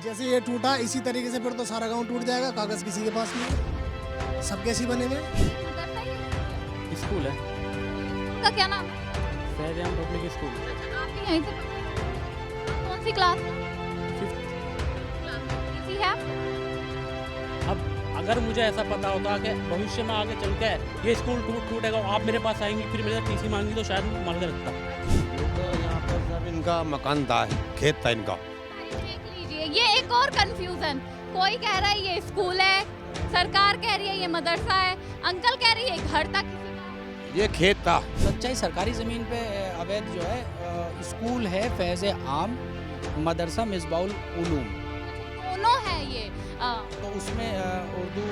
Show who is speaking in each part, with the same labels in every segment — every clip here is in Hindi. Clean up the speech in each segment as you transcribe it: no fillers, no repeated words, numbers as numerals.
Speaker 1: जैसे ये टूटा इसी तरीके से फिर तो सारा गांव टूट जाएगा। कागज किसी के पास नहीं है, सब कैसी बने हुए हैं।
Speaker 2: स्कूल है,
Speaker 3: का क्या नाम है?
Speaker 2: फैज़ पब्लिक स्कूल।
Speaker 3: अच्छा, आप भी यहीं से पढ़ते हैं? कौन सी क्लास में? इसी है आप?
Speaker 2: अब अगर मुझे ऐसा पता होता कि भविष्य में आगे चल के ये स्कूल टूटेगा, आप मेरे पास आएंगी फिर मेरे टीसी मांगी, तो शायद मैं मान के रखता।
Speaker 4: तो यहाँ पर सब इनका मकान था, खेत था इनका।
Speaker 3: देख लीजिए, ये एक और कंफ्यूजन। कोई कह रहा है ये स्कूल है, सरकार कह रही है ये मदरसा है, अंकल कह रही है घर था किसी का।
Speaker 4: ये खेत था।
Speaker 5: सच्चाई सरकारी ज़मीन पे अवैध जो है स्कूल है फैज़ आम, मदरसा मिसबाउल उलूम,
Speaker 3: दोनों है ये।
Speaker 5: तो उसमें उर्दू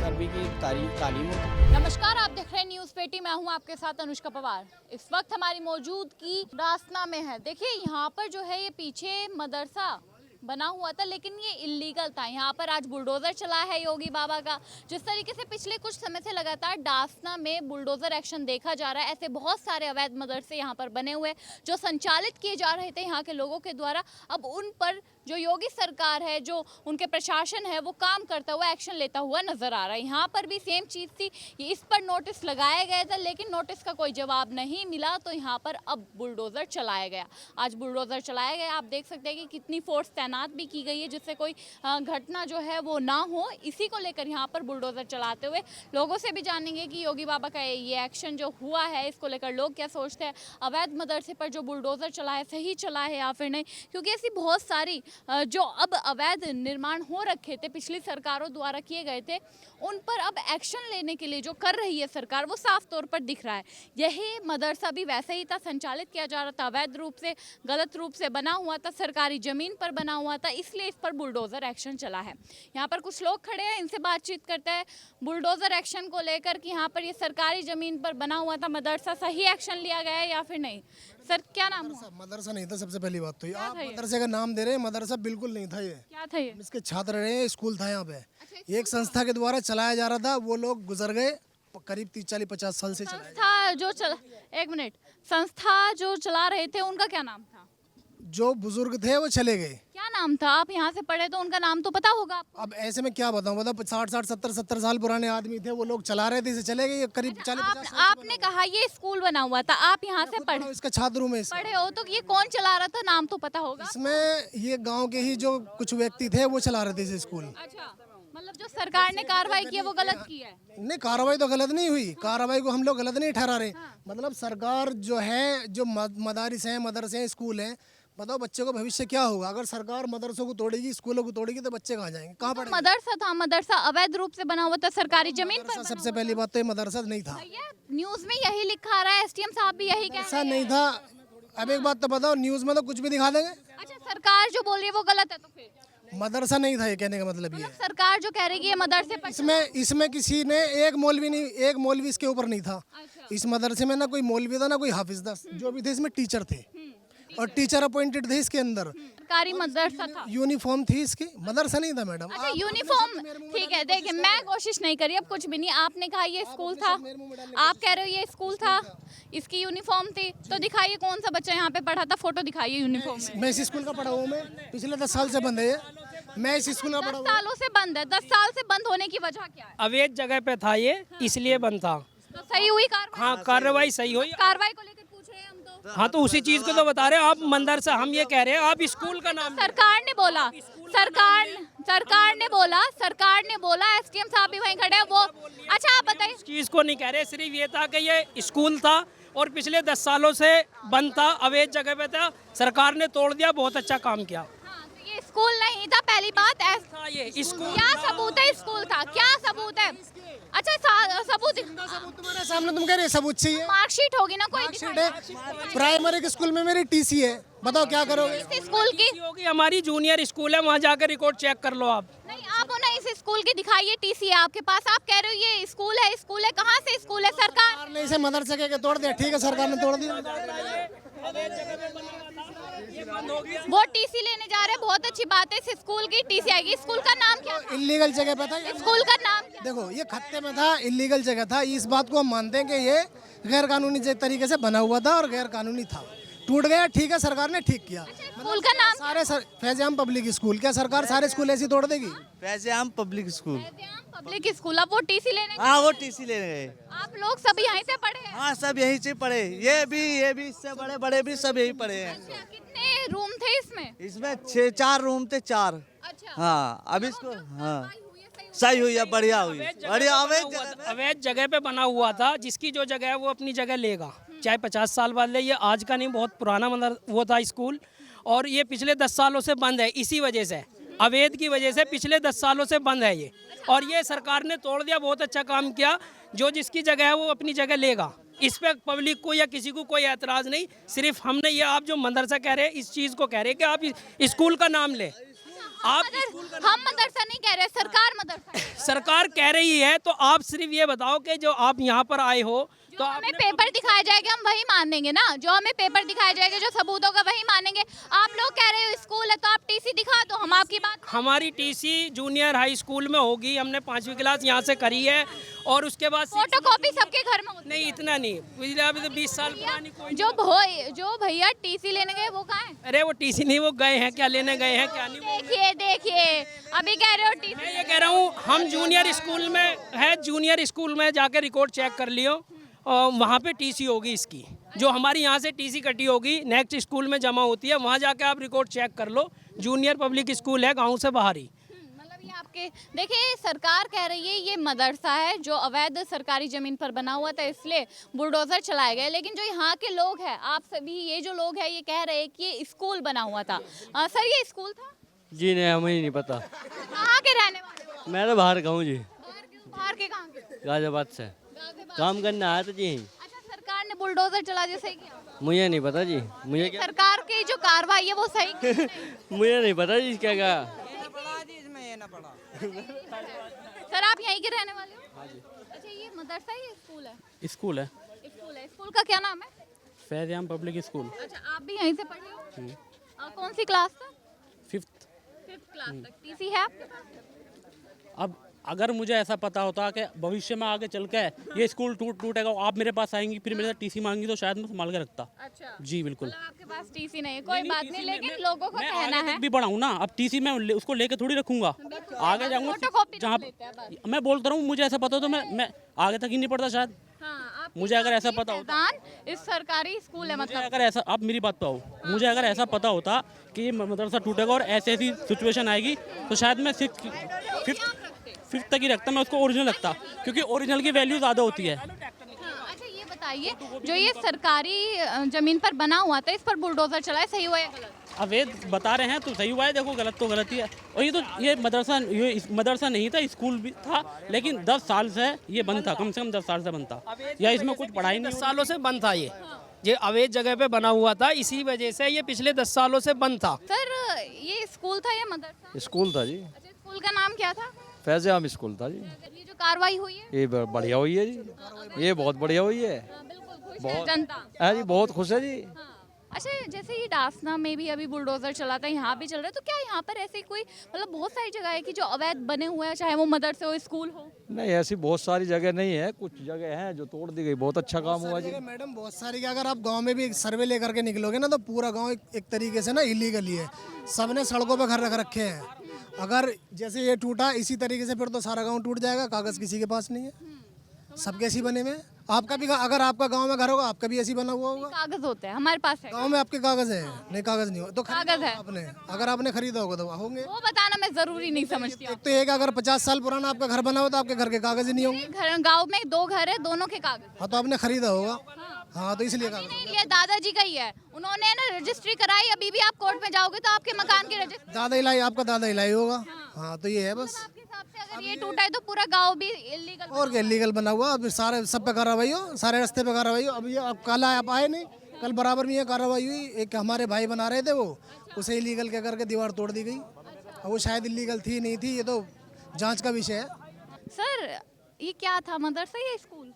Speaker 5: अरबी की तालीम होती है।
Speaker 3: नमस्कार, आप देख रहे हैं न्यूज़ पेटी। मैं हूं आपके साथ अनुष्का पवार। इस वक्त हमारी मौजूदगी रासना में है। देखिए यहाँ पर जो है ये पीछे मदरसा बना हुआ था, लेकिन ये इलीगल था। यहाँ पर आज बुलडोज़र चला है योगी बाबा का। जिस तरीके से पिछले कुछ समय से लगातार डासना में बुलडोज़र एक्शन देखा जा रहा है, ऐसे बहुत सारे अवैध मदरसे यहाँ पर बने हुए जो संचालित किए जा रहे थे यहाँ के लोगों के द्वारा। अब उन पर जो योगी सरकार है, जो उनके प्रशासन है, वो काम करता हुआ एक्शन लेता हुआ नजर आ रहा है। यहाँ पर भी सेम चीज़ थी, ये इस पर नोटिस लगाया गया था, लेकिन नोटिस का कोई जवाब नहीं मिला, तो यहाँ पर अब बुलडोज़र चलाया गया। आज बुलडोज़र चलाया गया, आप देख सकते हैं कि कितनी फोर्स तैनात भी की गई है, जिससे कोई घटना जो है वो ना हो। इसी को लेकर यहाँ पर बुलडोज़र चलाते हुए लोगों से भी जानेंगे कि योगी बाबा का ये एक्शन जो हुआ है, इसको लेकर लोग क्या सोचते हैं। अवैध मदरसे पर जो बुलडोज़र चला है, सही चला है या फिर नहीं, क्योंकि ऐसी बहुत सारी जो अब अवैध निर्माण हो रखे थे, पिछली सरकारों द्वारा किए गए थे, उन पर अब एक्शन लेने के लिए जो कर रही है सरकार, वो साफ तौर पर दिख रहा है। यही मदरसा भी वैसे ही था, संचालित किया जा रहा था, अवैध रूप से, गलत रूप से बना हुआ था, सरकारी ज़मीन पर बना हुआ था, इसलिए इस पर बुलडोज़र एक्शन चला है। यहाँ पर कुछ लोग खड़े हैं, इनसे बातचीत करते हैं बुलडोज़र एक्शन को लेकर कि यहाँ पर ये सरकारी ज़मीन पर बना हुआ था मदरसा, सही एक्शन लिया गया है या फिर नहीं। सर, क्या नाम हुआ?
Speaker 1: मदरसा नहीं था, सबसे पहली बात तो ये आप
Speaker 3: था ये?
Speaker 1: मदरसे का नाम दे रहे हैं, मदरसा बिल्कुल नहीं था ये।
Speaker 3: क्या था ये?
Speaker 1: हम इसके छात्र रहे हैं, स्कूल था यहाँ पे। एक संस्था के द्वारा चलाया जा रहा था, वो लोग गुजर गए, करीब 30-40-50 साल से चलाया।
Speaker 3: संस्था जो एक मिनट, संस्था जो चला रहे थे उनका क्या नाम था?
Speaker 1: जो बुजुर्ग थे वो चले गए।
Speaker 3: क्या नाम था? आप यहाँ से पढ़े तो उनका नाम तो पता होगा आपको।
Speaker 1: अब ऐसे में क्या बताऊं, मतलब 60-70 साल पुराने आदमी थे, वो लोग चला रहे थे, इसे चले गए। करीब 40-50 साल
Speaker 3: आपने कहा ये स्कूल बना हुआ था, आप यहाँ से पढ़े
Speaker 1: इसका छात्र हूं मैं।
Speaker 3: पढ़े हो, तो ये कौन चला रहा था, नाम तो पता होगा।
Speaker 1: इसमें ये गांव के ही जो कुछ व्यक्ति थे वो चला रहे थे इसे स्कूल।
Speaker 3: अच्छा, मतलब जो सरकार ने कार्रवाई की है वो गलत की है।
Speaker 1: नहीं, कार्रवाई तो गलत नहीं हुई, कार्रवाई को हम लोग गलत नहीं ठहरा रहे। मतलब सरकार जो है, जो मदारिस हैं, मदरसे हैं, स्कूल हैं, बताओ बच्चे को भविष्य क्या होगा। अगर सरकार मदरसों को तोड़ेगी, स्कूलों को तोड़ेगी, तो बच्चे कहाँ जाएंगे, कहाँ पढ़ेंगे।
Speaker 3: मदरसा था, मदरसा अवैध रूप से बना हुआ था, सरकारी जमीन पर बना
Speaker 1: सबसे पहली बात तो ये मदरसा नहीं था।
Speaker 3: हुआ। ये न्यूज में यही लिखा रहा है, एसडीएम साहब भी यही कह
Speaker 1: ऐसा
Speaker 3: रहे हैं।
Speaker 1: नहीं था। अब एक बात तो बताओ, न्यूज में तो कुछ भी दिखा देंगे।
Speaker 3: अच्छा, सरकार जो बोल रही है वो गलत है, तो फिर
Speaker 1: मदरसा नहीं था, ये कहने का मतलब ये है।
Speaker 3: सरकार जो कह रही है कि ये मदरसे पर
Speaker 1: इसमें किसी ने एक मौलवी इसके ऊपर नहीं था। इस मदरसे में ना कोई मौलवी था, ना कोई हाफिज था। जो भी थे इसमें टीचर थे, और टीचर अपॉइंटेड थे इसके अंदर।
Speaker 3: सरकारी मदरसा था।
Speaker 1: यूनिफॉर्म थी इसकी, मदरसा नहीं था मैडम।
Speaker 3: अच्छा, यूनिफॉर्म ठीक है। देखिए, मैं कोशिश नहीं करी, अब कुछ भी नहीं। आपने कहा ये स्कूल था, आप कह रहे हो ये स्कूल था, इसकी यूनिफॉर्म थी, तो दिखाइए कौन सा बच्चा यहाँ पे पढ़ा था, फोटो दिखाइए यूनिफॉर्म में।
Speaker 1: मैं इस स्कूल का पढ़ा हूँ, मैं पिछले 10 साल से बंद है ये। मैं इस स्कूल का पढ़ा
Speaker 3: 10
Speaker 1: हूँ।
Speaker 3: सालों से बंद है। 10 साल से बंद होने की वजह क्या है?
Speaker 6: अवैध जगह पे था ये, इसलिए बंद था।
Speaker 3: तो सही हुई कार्रवाई?
Speaker 6: हाँ, कार्रवाई सही हुई।
Speaker 3: कार्रवाई को लेकर पूछ रहे हैं हम तो।
Speaker 6: हाँ, तो उसी चीज को तो बता रहे हैं आप। मदरसा हम ये कह रहे हैं, आप स्कूल का नाम
Speaker 3: सरकार ने बोला, सरकार ने बोला, एसडीएम साहब भी वहीं खड़े हैं वो। अच्छा, आप बताइए।
Speaker 6: इस चीज को नहीं कह रहे, सिर्फ ये था कि ये स्कूल था और पिछले 10 सालों से बंद था, अवैध जगह पे था, सरकार ने तोड़ दिया, बहुत अच्छा काम किया।
Speaker 3: हाँ, तो ये स्कूल नहीं था, पहली बात।
Speaker 6: था ये स्कूल।
Speaker 3: क्या सबूत है स्कूल था? क्या सबूत है? अच्छा, सबूत
Speaker 1: तुम्हारे सामने तुम कह रहे सबूत चाहिए।
Speaker 3: मार्कशीट होगी ना कोई?
Speaker 1: मार्कशीट है। प्राइमरी के स्कूल में मेरी टीसी है, बताओ क्या करोगे।
Speaker 3: इस स्कूल की
Speaker 6: होगी, हमारी जूनियर स्कूल है, वहाँ जाकर रिकॉर्ड चेक कर लो आप।
Speaker 3: नहीं, आप ना इस स्कूल की दिखाइए, टीसी है आपके पास, आप कह रहे हो ये स्कूल है, कहाँ से स्कूल है? सरकार
Speaker 1: ने इसे मदरसे के तोड़ दिया, ठीक है, सरकार ने तोड़ दिया।
Speaker 3: वो टीसी लेने जा रहे हैं, बहुत अच्छी बात है। इस स्कूल की टीसी आएगी। स्कूल का नाम क्या था?
Speaker 1: इलीगल जगह पे था।
Speaker 3: स्कूल का नाम क्या?
Speaker 1: देखो, ये खत्ते में था, इलीगल जगह था। इस बात को हम मानते हैं कि ये गैर कानूनी तरीके से बना हुआ था और गैर कानूनी था। टूट गया, ठीक है, सरकार ने ठीक किया।
Speaker 3: स्कूल का नाम
Speaker 1: सारे फैज आम पब्लिक स्कूल, क्या सरकार सारे स्कूल ऐसी तोड़ देगी?
Speaker 7: वैसे हम पब्लिक स्कूल।
Speaker 3: Public school. अब वो टीसी लेने गए।
Speaker 7: हाँ, वो टीसी लेने गए।
Speaker 3: आप लोग सब यहीं से पढ़े हैं?
Speaker 7: हाँ, सब यहीं से पढ़े, ये भी इससे बड़े बड़े भी सब यही पढ़े हैं।
Speaker 3: अच्छा, कितने रूम थे इसमें?
Speaker 7: इसमें 4 रूम थे, 4।
Speaker 3: अच्छा,
Speaker 7: हाँ, अब इसको हाँ सही हुई है, बढ़िया हुई, बढ़िया।
Speaker 6: अवैध जगह पे बना हुआ था, जिसकी जो जगह है वो अपनी जगह लेगा, चाहे 50 साल बाद ले। ये आज का नहीं, बहुत पुराना मतलब वो था स्कूल, और ये पिछले 10 सालों से बंद है। इसी वजह से, अवैध की वजह से पिछले 10 सालों से बंद है ये, और ये सरकार ने तोड़ दिया। बहुत अच्छा काम किया। जो जिसकी जगह है वो अपनी जगह लेगा। इस पे पब्लिक को या किसी को कोई एतराज़ नहीं। सिर्फ हमने ये, आप जो मदरसा कह रहे हैं, इस चीज़ को कह रहे हैं कि आप स्कूल का नाम लें। आप
Speaker 3: हम मदरसा नहीं कह रहे, सरकार मदरसा।
Speaker 6: सरकार कह रही है, तो आप सिर्फ ये बताओ कि जो आप यहाँ पर आए हो, तो
Speaker 3: हमें पेपर दिखाया जाएगा, हम वही मानेंगे ना। जो हमें पेपर दिखाया जाएगा, जो सबूत होगा, वही मानेंगे। आप लोग कह रहे हो स्कूल है, तो आप टीसी दिखा दो, हम आपकी बात।
Speaker 6: हमारी टीसी जूनियर हाई स्कूल में होगी। हमने 5वीं क्लास यहाँ से करी है, और उसके बाद
Speaker 3: फोटोकॉपी सबके घर में होती है।
Speaker 6: नहीं, इतना नहीं, पिछले अभी तो 20 साल पुरानी कोई।
Speaker 3: जो भैया टीसी लेने गए वो कहाँ है?
Speaker 6: अरे वो टीसी नहीं, वो गए हैं, क्या लेने गए हैं क्या नहीं।
Speaker 3: देखिए अभी कह रहे हो टीसी।
Speaker 6: मैं ये कह रहा हूँ, हम जूनियर स्कूल में है, जूनियर स्कूल में जाकर रिकॉर्ड चेक कर लियो, और वहाँ पे टीसी होगी इसकी। जो हमारी यहाँ से टीसी कटी होगी, नेक्स्ट स्कूल में जमा होती है, वहाँ जाके आप रिकॉर्ड चेक कर लो। जूनियर पब्लिक स्कूल है, गांव से बाहर ही।
Speaker 3: मतलब ये आपके, देखिए सरकार कह रही है ये मदरसा है जो अवैध सरकारी जमीन पर बना हुआ था, इसलिए बुलडोजर चलाए गए। लेकिन जो यहाँ के लोग हैं, आप सभी ये जो लोग हैं, ये कह रहे हैं कि ये स्कूल बना हुआ था। सर, ये स्कूल था?
Speaker 8: जी नहीं, हमें नहीं पता।
Speaker 3: कहाँ के रहने वाले?
Speaker 8: मैं तो बाहर का हूँ जी,
Speaker 3: बाहर के कहाँ के?
Speaker 8: गाजियाबाद से काम करने आया था जी।
Speaker 3: अच्छा, सरकार ने बुलडोजर चला दिया, सही किया?
Speaker 8: मुझे नहीं पता जी, मुझे क्या
Speaker 3: सरकार की जो कार्रवाई है वो सही की?
Speaker 8: मुझे नहीं पता जी क्या क्या।
Speaker 3: सर, आप यहीं के रहने वाले हो? अच्छा, ये मदरसा है, ये स्कूल है?
Speaker 2: स्कूल है,
Speaker 3: स्कूल है। स्कूल का क्या नाम है?
Speaker 2: फैज आम पब्लिक स्कूल,
Speaker 3: अच्छा, आप भी यहीं से पढ़े हो? कौन सी क्लास तक?
Speaker 2: 5th।
Speaker 3: 5th क्लास तक। टीसी है आपके पास?
Speaker 2: अब अगर मुझे ऐसा पता होता कि भविष्य में आगे चल के ये स्कूल टूटेगा, आप मेरे पास आएंगी, फिर मेरे से टीसी मांगी, तो शायद मैं संभाल के रखता।
Speaker 3: अच्छा,
Speaker 2: जी बिल्कुल।
Speaker 3: मतलब आपके पास टीसी नहीं है, कोई बात नहीं, लेकिन लोगों को
Speaker 2: मैं
Speaker 3: कहना
Speaker 2: आगे
Speaker 3: है।
Speaker 2: तक भी बढ़ाऊँ ना, अब टीसी मैं उसको लेके थोड़ी रखूंगा, आगे जाऊंगा
Speaker 3: फोटोकॉपी
Speaker 2: जहाँ
Speaker 3: लेते हैं बस।
Speaker 2: मैं बोलता रहूँ, मुझे ऐसा पता हो तो मैं आगे तक ही नहीं पढ़ता शायद।
Speaker 3: हाँ, आपके
Speaker 2: मुझे अगर ऐसा
Speaker 3: साथ
Speaker 2: पता
Speaker 3: ये
Speaker 2: होता,
Speaker 3: फैजान इस सरकारी स्कूल है,
Speaker 2: मुझे
Speaker 3: मतलब
Speaker 2: अगर ऐसा, आप मेरी बात पे आओ, मुझे अगर ऐसा पता होता कि ये मदरसा टूटेगा और ऐसी ऐसी सिचुएशन आएगी, तो शायद मैं 5th तक ही रखता, मैं उसको ओरिजिनल रखता, क्योंकि ओरिजिनल की वैल्यू ज़्यादा होती है।
Speaker 3: हाँ, अच्छा ये बताइए, जो ये सरकारी जमीन पर बना हुआ था, इस पर बुलडोजर चला है, सही हुआ या गलत?
Speaker 2: अवैध बता रहे हैं तो सही हुआ है, देखो गलत तो गलत ही है। और ये मदरसा नहीं था, स्कूल भी था, लेकिन 10 साल से ये बंद था, कम से कम 10 साल से बंद था, या इसमें कुछ पढ़ाई नहीं
Speaker 6: 10 सालों से बंद था ये अवैध जगह पे बना हुआ था, इसी वजह से ये पिछले 10 सालों से बंद था।
Speaker 3: सर, ये स्कूल था या मदरसा?
Speaker 8: स्कूल था जी,
Speaker 3: अच्छा, स्कूल का नाम क्या था?
Speaker 8: फैज आम स्कूल था जी।
Speaker 3: ये जो कार्रवाई हुई है,
Speaker 8: ये बढ़िया हुई है जी, ये बहुत बढ़िया हुई है।
Speaker 3: बिल्कुल खुश है जनता।
Speaker 8: है जी, बहुत खुश है जी।
Speaker 3: हाँ। अच्छा, जैसे ये डासना में भी अभी बुलडोजर चला था, यहाँ भी चल रहा है, तो क्या यहाँ पर ऐसी कोई, मतलब बहुत सारी जगह है कि जो अवैध बने हुए हैं, चाहे वो मदरसे हो, स्कूल हो?
Speaker 8: नहीं, ऐसी बहुत सारी जगह नहीं है, कुछ जगह है जो तोड़ दी गई, बहुत अच्छा काम हुआ जी।
Speaker 1: मैडम बहुत सारी, अगर आप गांव में भी एक सर्वे लेकर के निकलोगे ना, तो पूरा गांव एक तरीके से ना इलीगल ही है। सबने सड़कों पे घर रख रखे हैं। अगर जैसे ये टूटा इसी तरीके से, फिर तो सारा गांव टूट जाएगा। कागज किसी के पास नहीं है, सबके ऐसी बने हुए हैं। आपका भी, अगर आपका गांव में घर होगा, आपका भी ऐसी बना हुआ होगा।
Speaker 3: कागज होते हैं, हमारे पास है।
Speaker 1: गांव में आपके कागज है? नहीं, कागज नहीं हो तो
Speaker 3: कागज है।
Speaker 1: आपने, अगर आपने खरीदा होगा तो होंगे।
Speaker 3: वो बताना मैं जरूरी नहीं समझती।
Speaker 1: एक तो ये कि अगर 50 साल पुराना आपका घर बना हो तो आपके घर के कागज ही नहीं होंगे।
Speaker 3: घर, गांव में 2 घर है, दोनों के कागज।
Speaker 1: हाँ, तो आपने खरीदा होगा। हाँ, तो इसलिए कागज।
Speaker 3: नहीं, ये दादाजी का ही है, उन्होंने ना रजिस्ट्री कराई। अभी भी आप कोर्ट में जाओगे तो आपके मकान की रजिस्ट्री,
Speaker 1: दादा इलाई, आपका दादा इलाई होगा। हाँ, तो ये है बस।
Speaker 3: आपके हिसाब से अगर ये टूटा है तो पूरा गांव भी इलीगल।
Speaker 1: और क्या इलीगल बना हुआ, अब सारे सब पे कार्रवाई हो, सारे रास्ते पे कार्रवाई हो। अब ये अब कल आप आए नहीं, कल बराबर में ये कार्रवाई हुई। एक हमारे भाई बना रहे थे, वो उसे इलीगल कह करके दीवार तोड़ दी गई। अब वो शायद इलीगल थी नहीं थी, ये तो जांच का विषय है।
Speaker 3: सर, ये क्या था, मदरसा या स्कूल?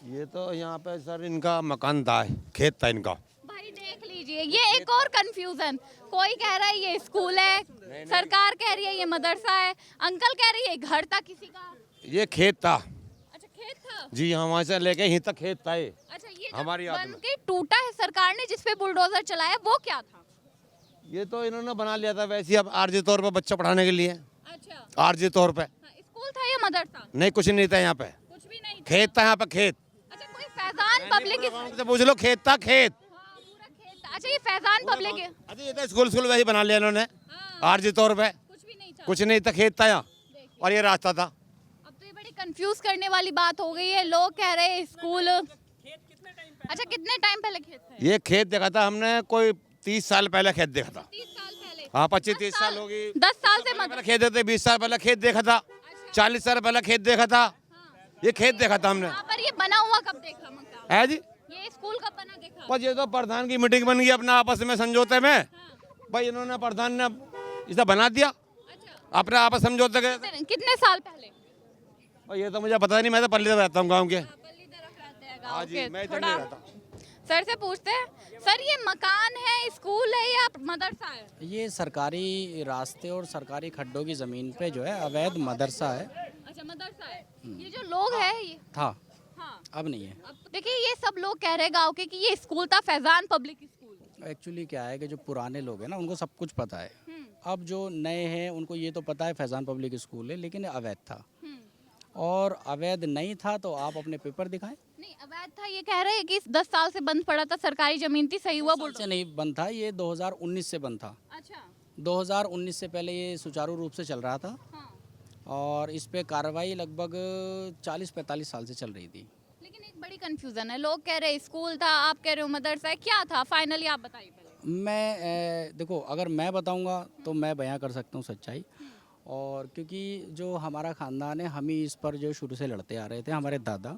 Speaker 4: ये तो यहाँ पे सर इनका मकान था, खेत था इनका।
Speaker 3: भाई देख लीजिए, ये एक और कंफ्यूजन। कोई कह रहा है ये स्कूल है, सरकार कह रही है ये मदरसा है, अंकल कह रही है घर था किसी का।
Speaker 4: ये खेत था
Speaker 3: अच्छा, खेत था।
Speaker 4: जी, हाँ, वहाँ से लेके यहीं तक खेत था ये।
Speaker 3: अच्छा, ये जो
Speaker 4: हमारी याद
Speaker 3: बन
Speaker 4: में।
Speaker 3: के टूटा है सरकार ने जिसपे बुलडोजर चलाया वो क्या था?
Speaker 4: ये तो इन्होंने बना लिया था वैसे ही, अब आर्जी तौर पर बच्चा पढ़ाने के लिए,
Speaker 3: अच्छा,
Speaker 4: आर्जी तौर पे।
Speaker 3: स्कूल था या मदरसा?
Speaker 4: नहीं, कुछ नहीं था यहाँ पे,
Speaker 3: कुछ भी नहीं था।
Speaker 4: खेत था यहाँ पे, खेत।
Speaker 3: अच्छा, कोई फैजान पब्लिक
Speaker 4: से पूछ लो, खेत था, खेत।
Speaker 3: पूरा खेत था। अच्छा, ये फैजान पब्लिक है।
Speaker 4: अरे ये तो स्कूल वैसे बना लिया इन्होंने आर्जी तौर पे,
Speaker 3: कुछ भी नहीं था।
Speaker 4: कुछ नहीं था, खेत था यहाँ और ये रास्ता था।
Speaker 3: अब तो ये बड़ी कंफ्यूज करने वाली बात हो गई है। लोग कह रहे हैं स्कूल। अच्छा, कितने टाइम पहले खेत था?
Speaker 4: ये खेत देखा था हमने कोई 30 साल पहले खेत देखा था।
Speaker 3: 30 साल पहले।
Speaker 4: हाँ, 25-30 साल होगी।
Speaker 3: 10 साल से
Speaker 4: पहले खेत देखते, 20 साल पहले खेत देखा था, 40 साल पहले खेत देखा था। ये खेत देखा था हमने।
Speaker 3: यहाँ पर ये बना हुआ कब देखा मकान?
Speaker 4: है जी,
Speaker 3: ये स्कूल कब बना देखा?
Speaker 4: बस ये तो प्रधान की मीटिंग बन गई अपना आपस में समझौते में, भाई इन्होंने प्रधान ने इसे बना दिया
Speaker 3: अच्छा,
Speaker 4: अपने आपस समझौते के।
Speaker 3: कितने साल पहले?
Speaker 4: और ये तो मुझे पता नहीं, मैं तो पल्ली रहता हूँ गाँव के। हाँ जी,
Speaker 3: ओके,
Speaker 4: मैं इधर
Speaker 3: थोड़ा
Speaker 4: नहीं रहता।
Speaker 3: सर से पूछते हैं। सर, ये मकान है, स्कूल है या मदरसा है?
Speaker 5: ये सरकारी रास्ते और सरकारी खड्डों की ज़मीन पे जो है अवैध मदरसा है।
Speaker 3: अच्छा, मदरसा है। ये जो लोग हैं ये
Speaker 5: था,
Speaker 3: हाँ,
Speaker 5: अब नहीं है।
Speaker 3: अब देखिए ये सब लोग कह रहे गांव के कि ये स्कूल था फैजान पब्लिक स्कूल।
Speaker 5: एक्चुअली क्या है कि जो पुराने लोग हैं ना उनको सब कुछ पता है। अब जो नए हैं उनको ये तो पता है फैजान पब्लिक स्कूल है, लेकिन अवैध था। और अवैध नहीं था तो आप अपने पेपर दिखाएं।
Speaker 3: नहीं, अवैध था ये कह रहे हैं कि 10 साल से बंद पड़ा था, सरकारी जमीन थी, सही हुआ
Speaker 5: साल
Speaker 3: बुलडोजर।
Speaker 5: से नहीं बंद था, ये 2019 से बंद था।
Speaker 3: अच्छा,
Speaker 5: 2019 से पहले ये सुचारू रूप से चल रहा था
Speaker 3: हाँ।
Speaker 5: और इस पे कार्रवाई लगभग 40-45 साल से चल रही थी।
Speaker 3: लेकिन एक बड़ी कंफ्यूजन है, लोग कह रहे हैं स्कूल था, आप कह रहे हो मदरसा है, क्या था फाइनली आप बताइए पहले।
Speaker 5: मैं देखो, अगर मैं बताऊंगा तो मैं बयां कर सकता हूं सच्चाई, और क्योंकि जो हमारा ख़ानदान है हम ही इस पर जो शुरू से लड़ते आ रहे थे, हमारे दादा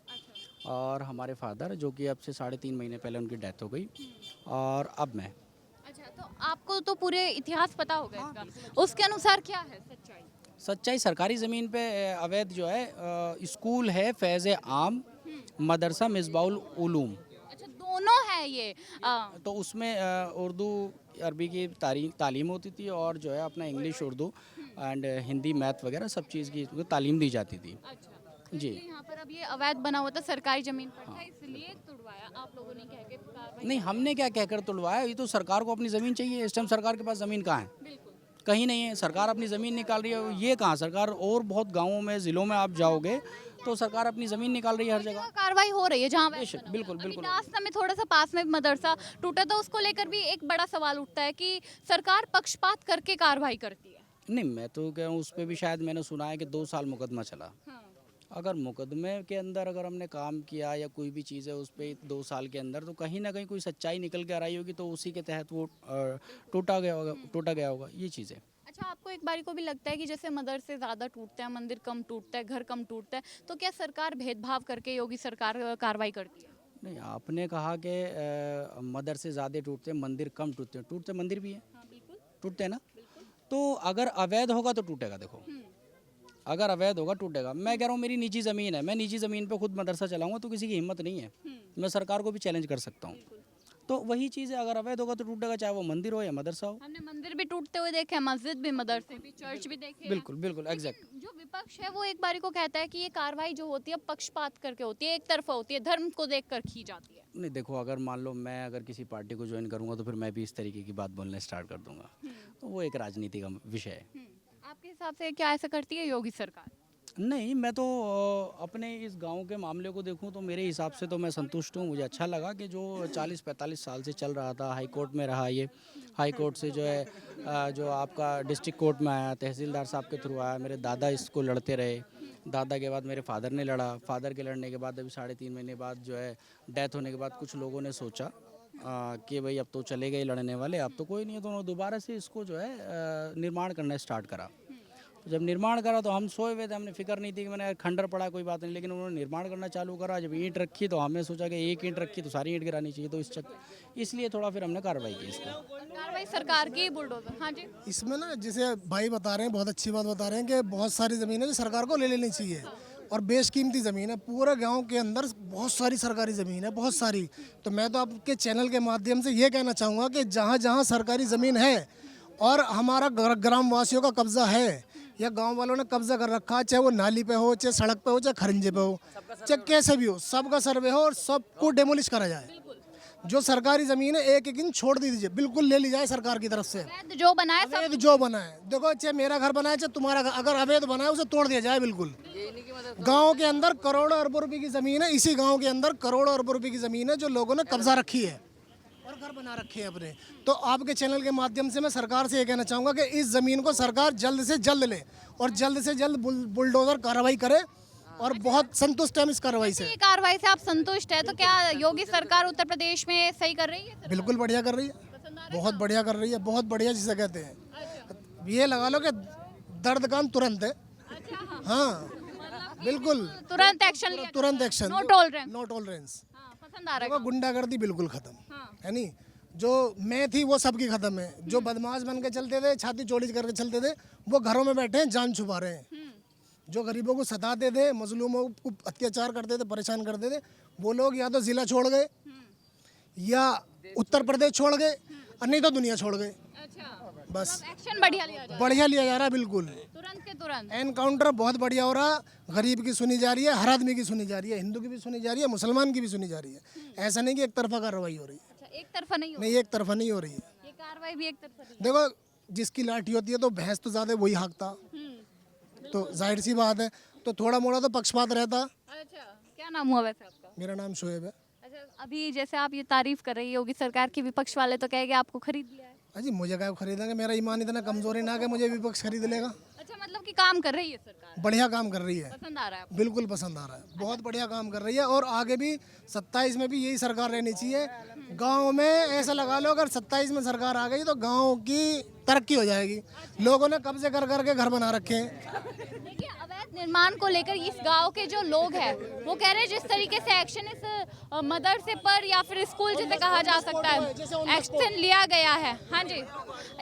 Speaker 5: और हमारे फादर, जो कि अब से 3.5 महीने पहले उनकी डेथ हो गई, और अब मैं।
Speaker 3: अच्छा, तो आपको तो पूरे इतिहास पता होगा इसका, उसके अनुसार क्या है सच्चाई?
Speaker 5: सच्चाई सरकारी ज़मीन पे अवैध जो है स्कूल है फैज़ आम, मदरसा मिसबाउल उलूम।
Speaker 3: अच्छा, दोनों है ये।
Speaker 5: तो उसमें उर्दू अरबी की तालीम होती थी और जो है अपना English Urdu and Hindi math वगैरह सब चीज़ की तालीम दी जाती थी।
Speaker 3: अच्छा,
Speaker 5: जी।
Speaker 3: इसलिए यहाँ पर अब ये अवैध बना हुआ था, सरकारी जमीन पर था, इसलिए तुड़वाया आप लोगों ने, कह के कार्रवाई।
Speaker 5: नहीं, हमने क्या कहकर तुड़वाया, ये तो सरकार को अपनी ज़मीन चाहिए। इस टाइम सरकार के पास ज़मीन कहाँ है?
Speaker 3: बिल्कुल।
Speaker 5: कहीं नहीं है। सरकार अपनी ज़मीन निकाल रही है, ये कहाँ सरकार? और बहुत गाँवों में, ज़िलों में आप जाओगे तो सरकार अपनी ज़मीन निकाल रही है हर जगह।
Speaker 3: कार्रवाई हो रही है जहाँ अवैध
Speaker 5: बेशक,
Speaker 3: बना हुआ
Speaker 5: बिल्कुल,
Speaker 3: है। अभी
Speaker 5: बिल्कुल।
Speaker 3: नासना में थोड़ा सा पास में मदरसा टूटा था, उसको लेकर भी एक बड़ा सवाल उठता है कि सरकार पक्षपात करके कार्रवाई करती है।
Speaker 5: नहीं, मैं तो कह रहा हूँ उस पर भी शायद मैंने सुना है कि 2 साल मुकदमा चला। अगर मुकदमे के अंदर अगर हमने काम किया या कोई भी चीज़ है उस पर 2 साल के अंदर, तो कहीं ना कहीं कोई सच्चाई निकल के आ रही होगी, तो उसी के तहत वो टूटा गया होगा ये चीज़ें।
Speaker 3: अच्छा, आपको एक बारी को भी लगता है कि जैसे मदरसे ज़्यादा टूटते हैं, मंदिर कम टूटता है, घर कम टूटता है, तो क्या सरकार भेदभाव करके योगी सरकार कार्रवाई करती है?
Speaker 5: नहीं, आपने कहा कि मदरसे ज़्यादा टूटते हैं, मंदिर कम टूटते हैं। टूटते मंदिर भी हैं, टूटते हैं ना। तो अगर अवैध होगा तो टूटेगा। देखो, अगर अवैध होगा टूटेगा। मैं कह रहा हूँ मेरी निजी ज़मीन है, मैं निजी ज़मीन पे खुद मदरसा चलाऊंगा तो किसी की हिम्मत नहीं है। मैं सरकार को भी चैलेंज कर सकता हूँ। तो वही चीज़ है, अगर अवैध होगा तो टूटेगा, चाहे वो मंदिर हो या मदरसा हो।
Speaker 3: हमने मंदिर भी टूटते हुए देखे हैं, मस्जिद भी, मदरसे भी, चर्च भी देखे हैं।
Speaker 5: बिल्कुल बिल्कुल एग्जैक्ट।
Speaker 3: जो विपक्ष है वो एक बारी को कहता है कि ये कार्रवाई जो होती है पक्षपात करके होती है, एक तरफा होती है, धर्म को देखकर की जाती है।
Speaker 5: नहीं, देखो, अगर मान लो मैं अगर किसी पार्टी को ज्वाइन करूंगा तो फिर मैं भी इस तरीके की बात बोलना स्टार्ट कर दूंगा, तो वो एक राजनीति का विषय है।
Speaker 3: आपके हिसाब से क्या ऐसा करती है योगी सरकार?
Speaker 5: नहीं, मैं तो अपने इस गांव के मामले को देखूं तो मेरे हिसाब से तो मैं संतुष्ट हूं। मुझे अच्छा लगा कि जो 40-45 साल से चल रहा था, हाई कोर्ट में रहा, ये हाई कोर्ट से जो है जो आपका डिस्ट्रिक्ट कोर्ट में आया, तहसीलदार साहब के थ्रू आया, मेरे दादा इसको लड़ते रहे, दादा के बाद मेरे फादर ने लड़ा, फादर के लड़ने के बाद अभी 3.5 महीने बाद जो है डेथ होने के बाद कुछ लोगों ने सोचा कि भाई अब तो चले गए लड़ने वाले, अब तो कोई नहीं है, तो उन्होंने दोबारा से इसको जो है निर्माण करना स्टार्ट करा। तो जब निर्माण करा तो हम सोए हुए थे, हमने फिक्र नहीं थी कि मैंने खंडर पड़ा कोई बात नहीं, लेकिन उन्होंने निर्माण करना चालू करा। जब ईंट रखी तो हमने सोचा कि एक ईंट रखी तो सारी ईंट गिरानी चाहिए, तो इसलिए थोड़ा फिर हमने कार्रवाई की इसको।
Speaker 3: कार्रवाई सरकार की, बुलडोजर। हाँ जी।
Speaker 1: इसमें ना जैसे भाई बता रहे हैं, बहुत अच्छी बात बता रहे हैं कि बहुत सारी ज़मीन है जो सरकार को ले लेनी चाहिए, और बेशकीमती ज़मीन है। पूरे गांव के अंदर बहुत सारी सरकारी ज़मीन है, बहुत सारी। तो मैं तो आपके चैनल के माध्यम से ये कहना चाहूँगा कि जहाँ जहाँ सरकारी ज़मीन है और हमारा ग्रामवासियों का कब्ज़ा है, या गांव वालों ने कब्जा कर रखा है, चाहे वो नाली पे हो, चाहे सड़क पे हो, चाहे खरिंजे पे हो, चाहे कैसे भी हो, सबका सर्वे हो और सबको डेमोलिश करा जाए। जो सरकारी जमीन है एक एक इंच छोड़ दी दीजिए, बिल्कुल ले ली जाए सरकार की तरफ से।
Speaker 3: अवैध जो बनाए सब
Speaker 1: अवैध जो बना है, देखो चाहे मेरा घर बना है चाहे तुम्हारा घर, अगर अवैध बना है उसे तोड़ दिया जाए बिल्कुल। गांव के अंदर करोड़ों अरबों रुपए की जमीन है, इसी गांव के अंदर करोड़ों अरबों रुपए की जमीन है जो लोगों ने कब्जा रखी है और घर बना रखे हैं अपने। तो आपके चैनल के माध्यम से मैं सरकार से ये कहना चाहूँगा कि इस ज़मीन को सरकार जल्द से जल्द ले और जल्द से जल्द बुलडोज़र कार्रवाई करे और बहुत संतुष्ट हम इस कार्रवाई से।
Speaker 3: ये कार्रवाई से आप संतुष्ट है तो क्या योगी सरकार उत्तर प्रदेश में सही कर रही है?
Speaker 1: बिल्कुल बढ़िया कर रही है, बहुत बढ़िया कर रही है, बहुत बढ़िया जिसे कहते हैं। ये लगा लो कि दर्द काम तुरंत है। हाँ बिल्कुल,
Speaker 3: तुरंत एक्शन लिया,
Speaker 1: तुरंत action,
Speaker 3: no tolerance.
Speaker 1: No tolerance.
Speaker 3: पसंद आ रहा है
Speaker 1: देखो गुंडागर्दी बिल्कुल खत्म है नहीं, जो मैं थी वो सबकी खत्म है। जो बदमाश बन के चलते थे, छाती चौड़ी करके चलते थे, वो घरों में बैठे हैं, जान छुपा रहे हैं। जो गरीबों को सताते थे, मजलूमों को अत्याचार करते थे, परेशान करते थे, वो लोग या तो जिला छोड़ गए या उत्तर प्रदेश छोड़ गए और नहीं तो दुनिया छोड़ गए।
Speaker 3: अच्छा,
Speaker 1: बस
Speaker 3: एक्शन बढ़िया लिया जा रहा
Speaker 1: बढ़िया लिया जा रहा है, बिल्कुल
Speaker 3: है तुरंत के तुरंत।
Speaker 1: एनकाउंटर बहुत बढ़िया हो रहा। गरीब की सुनी जा रही है, हर आदमी की सुनी जा रही है, हिंदू की भी सुनी जा रही है, मुसलमान की भी सुनी जा रही है। ऐसा नहीं कि एक तरफा कार्रवाई हो रही है,
Speaker 3: अच्छा, एक तरफा नहीं हो
Speaker 1: नहीं एक तरफा नहीं हो रही है।
Speaker 3: ये कार्रवाई भी एक तरफा नहीं।
Speaker 1: देखो जिसकी लाठी होती है तो भैंस तो ज्यादा वही हाँकता, तो जाहिर सी बात है, तो थोड़ा मोड़ा तो पक्षपात रहता।
Speaker 3: अच्छा, क्या नाम हुआ वैसे आपका?
Speaker 1: मेरा नाम शोएब है।
Speaker 3: अच्छा, अभी जैसे आप ये तारीफ कर रही है योगी सरकार की, विपक्ष वाले तो कहेंगे आपको खरीद लिया है।
Speaker 1: अजी मुझे क्या खरीदेंगे, मेरा ईमान इतना कमजोरी ना कि मुझे विपक्ष खरीद लेगा।
Speaker 3: अच्छा, मतलब कि काम कर रही है सरकार,
Speaker 1: बढ़िया काम कर रही है,
Speaker 3: पसंद आ रहा है आपको?
Speaker 1: बिल्कुल पसंद आ रहा है, बहुत बढ़िया काम कर रही है। और आगे भी 27 में भी यही सरकार रहनी चाहिए। गांव में ऐसा लगा लो अगर 27 में सरकार आ गई तो गांव की तरक्की हो जाएगी। लोगों ने कब्जे कर करके घर बना रखे हैं।
Speaker 3: देखिए, अवैध निर्माण को लेकर इस गांव के जो लोग हैं वो कह रहे हैं जिस तरीके से एक्शन इस मदरसे पर या फिर स्कूल जिसे कहा जा सकता है एक्शन लिया गया है, हाँ जी,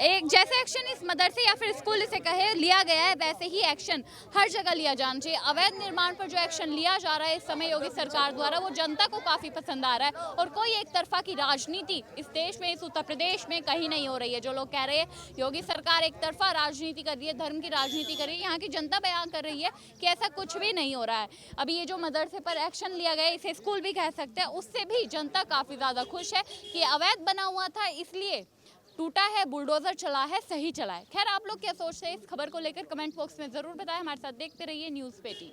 Speaker 3: एक जैसे एक्शन इस मदरसे या फिर स्कूल इसे कहे लिया गया है वैसे ही एक्शन हर जगह लिया जाना चाहिए। अवैध निर्माण पर जो एक्शन लिया जा रहा है इस समय योगी सरकार द्वारा वो जनता को काफ़ी पसंद आ रहा है और कोई एक तरफा की राजनीति इस देश में, इस उत्तर प्रदेश में कहीं नहीं हो रही है। जो लोग कह रहे हैं योगी सरकार एक तरफा राजनीति कर रही है, धर्म की राजनीति कर रही है, यहाँ की जनता बयान कर रही है कि ऐसा कुछ भी नहीं हो रहा है। अभी ये जो मदरसे पर एक्शन लिया गया, इसे स्कूल भी कह सकते हैं, उससे भी जनता काफ़ी ज़्यादा खुश है कि अवैध बना हुआ था इसलिए टूटा है, बुलडोजर चला है, सही चला है। खैर, आप लोग क्या सोचते हैं इस खबर को लेकर कमेंट बॉक्स में ज़रूर बताएं। हमारे साथ देखते रहिए न्यूज़ पेटी।